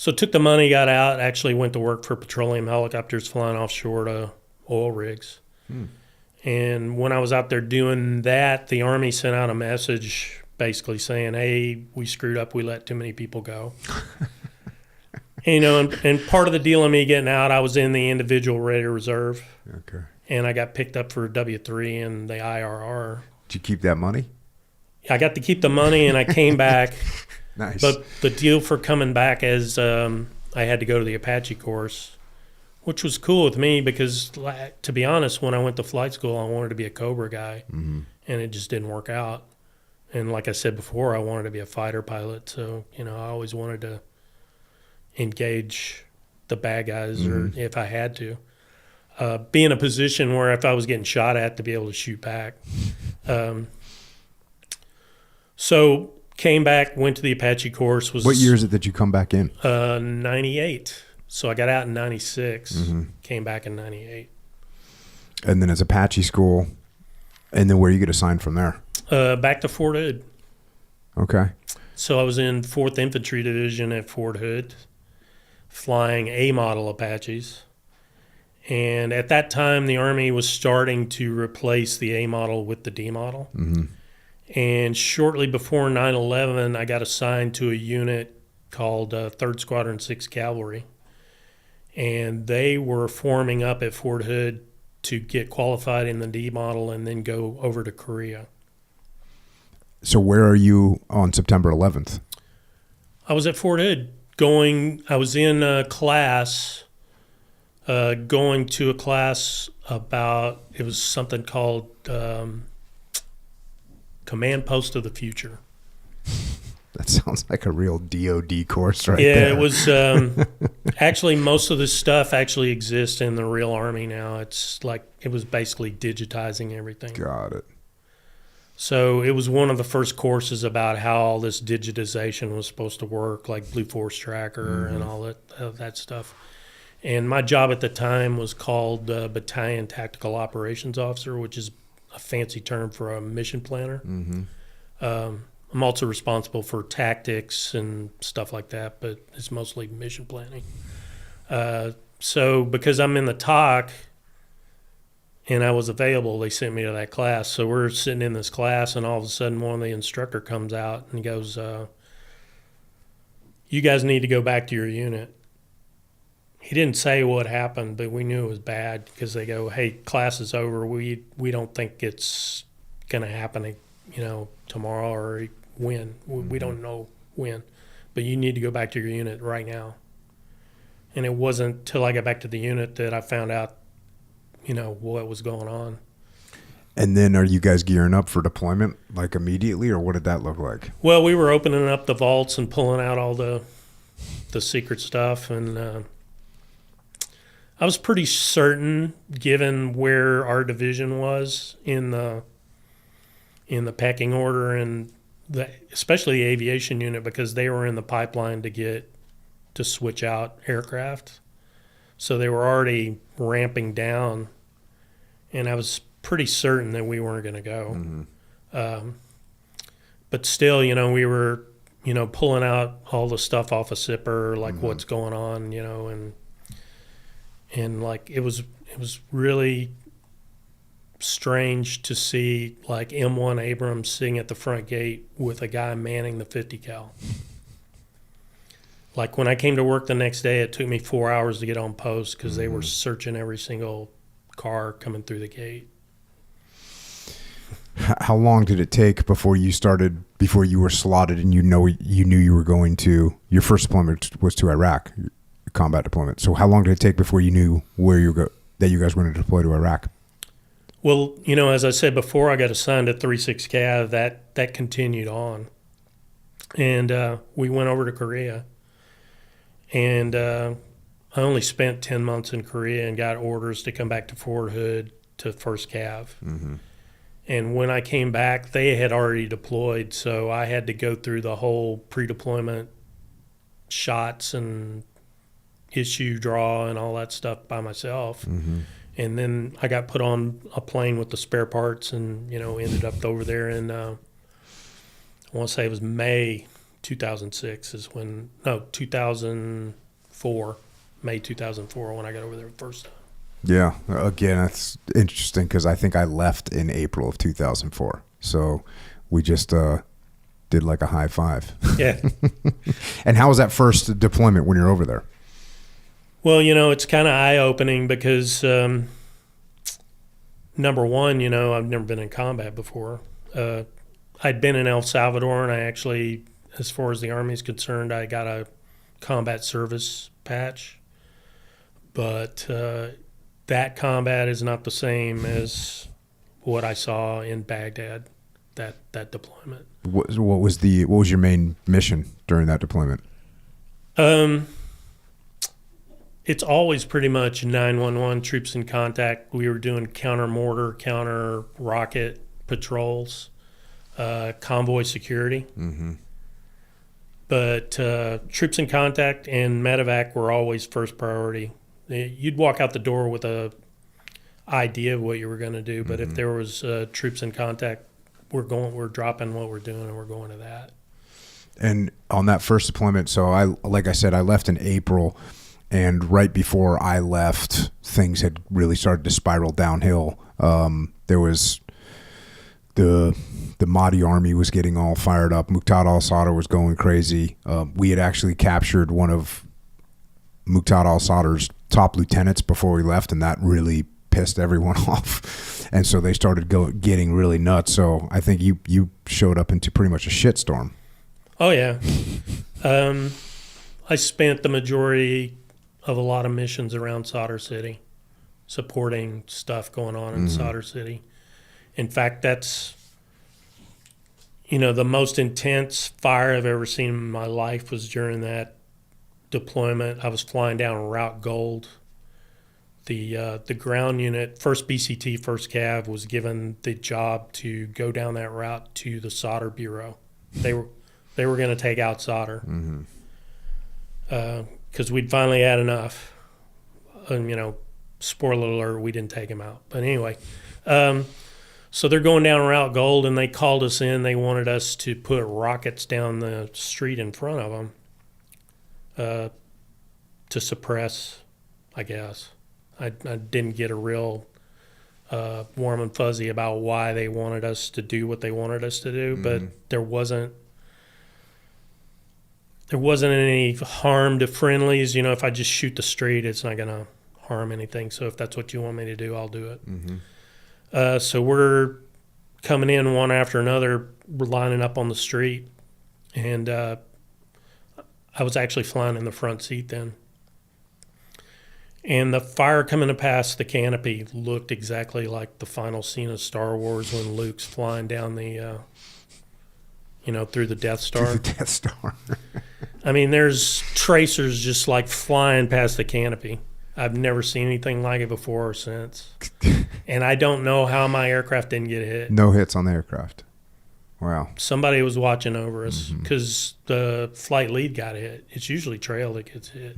So took the money, got out, actually went to work for petroleum helicopters flying offshore to oil rigs. And when I was out there doing that, the Army sent out a message basically saying, hey, we screwed up. We let too many people go. And part of the deal of me getting out, I was in the individual rated reserve. Okay. And I got picked up for W3 and the IRR. Did you keep that money? I got to keep the money, and I came back. Nice. But the deal for coming back is I had to go to the Apache course, which was cool with me because, to be honest, when I went to flight school, I wanted to be a Cobra guy, and it just didn't work out. And like I said before, I wanted to be a fighter pilot. So, I always wanted to engage the bad guys or if I had to. Be in a position where if I was getting shot at, to be able to shoot back. So came back, went to the Apache course. What year is it that you come back in? 98. So I got out in 96, came back in 98. And then it's Apache school. And then where you get assigned from there? Back to Fort Hood. Okay. So I was in 4th Infantry Division at Fort Hood, flying A-model Apaches. And at that time, the Army was starting to replace the A-model with the D-model. And shortly before 9/11, I got assigned to a unit called 3rd Squadron 6 Cavalry. And they were forming up at Fort Hood to get qualified in the D-model and then go over to Korea. So where are you on September 11th? I was at Fort Hood I was in a class, going to a class about, it was something called Command Post of the Future. That sounds like a real DOD course there. It was, actually most of this stuff actually exists in the real Army now. It's like, it was basically digitizing everything. Got it. So it was one of the first courses about how all this digitization was supposed to work, like Blue Force Tracker and all that stuff. And my job at the time was called Battalion Tactical Operations Officer, which is a fancy term for a mission planner. I'm also responsible for tactics and stuff like that, but it's mostly mission planning. So because I'm in the TOC and I was available, they sent me to that class. So we're sitting in this class, and all of a sudden one of the instructor comes out and goes, you guys need to go back to your unit. He didn't say what happened, but we knew it was bad because they go, hey, class is over. We don't think it's going to happen, tomorrow or when. We don't know when. But you need to go back to your unit right now. And it wasn't till I got back to the unit that I found out, what was going on. And then are you guys gearing up for deployment, like immediately, or what did that look like? Well, we were opening up the vaults and pulling out all the secret stuff, and I was pretty certain, given where our division was in the pecking order, and especially the aviation unit, because they were in the pipeline to switch out aircraft. So they were already ramping down, and I was pretty certain that we weren't going to go. But still, we were, pulling out all the stuff off a zipper, like what's going on, and like it was really strange to see like M1 Abrams sitting at the front gate with a guy manning the 50 cal. Like when I came to work the next day, it took me 4 hours to get on post because they were searching every single car coming through the gate. How long did it take before you were slotted and you knew you were going to, your first deployment was to Iraq, combat deployment. So how long did it take before you knew that you guys were going to deploy to Iraq? Well, as I said before, I got assigned to 36 Cav. That continued on. And we went over to Korea. And I only spent 10 months in Korea and got orders to come back to Fort Hood to 1st Cav. And when I came back, they had already deployed, so I had to go through the whole pre-deployment shots and issue draw and all that stuff by myself. And then I got put on a plane with the spare parts and, ended up over there in, I want to say it was May 2006 is when, no, 2004, May 2004 when I got over there the first time. Yeah. Again, that's interesting because I think I left in April of 2004. So we just did like a high five. Yeah. And how was that first deployment when you're over there? Well, it's kind of eye-opening because, number one, I've never been in combat before. I'd been in El Salvador, and I actually, as far as the Army is concerned, I got a combat service patch. But that combat is not the same as what I saw in Baghdad, that deployment. What was your main mission during that deployment? It's always pretty much 911 troops in contact. We were doing counter mortar, counter rocket patrols, convoy security. Mm-hmm. But troops in contact and medevac were always first priority. You'd walk out the door with a idea of what you were going to do, but if there was troops in contact, we're dropping what we're doing and we're going to that. And on that first deployment, so like I said, I left in April, and right before I left, things had really started to spiral downhill. There was the Mahdi army was getting all fired up. Muqtada al-Sadr was going crazy. We had actually captured one of Muqtada al-Sadr's top lieutenants before we left, and that really pissed everyone off. And so they started getting really nuts. So I think you showed up into pretty much a shitstorm. Oh, yeah. I spent the majority of a lot of missions around Sadr City, supporting stuff going on in Sadr City. In fact, that's, the most intense fire I've ever seen in my life was during that deployment. I was flying down Route Gold. The ground unit, 1st BCT, 1st Cav, was given the job to go down that route to the Sadr Bureau. They were going to take out Sadr. Because we'd finally had enough. And, spoiler alert, we didn't take him out. But anyway, so they're going down Route Gold, and they called us in. They wanted us to put rockets down the street in front of them to suppress, I guess. I didn't get a real warm and fuzzy about why they wanted us to do what they wanted us to do, but there wasn't any harm to friendlies. If I just shoot the street, it's not going to harm anything. So if that's what you want me to do, I'll do it. So we're coming in one after another, we're lining up on the street. And I was actually flying in the front seat then. And the fire coming past the canopy looked exactly like the final scene of Star Wars when Luke's flying down the, through the Death Star. Through the Death Star. I mean, there's tracers just like flying past the canopy. I've never seen anything like it before or since. And I don't know how my aircraft didn't get hit. No hits on the aircraft. Wow. Somebody was watching over us because the flight lead got hit. It's usually trail that gets hit.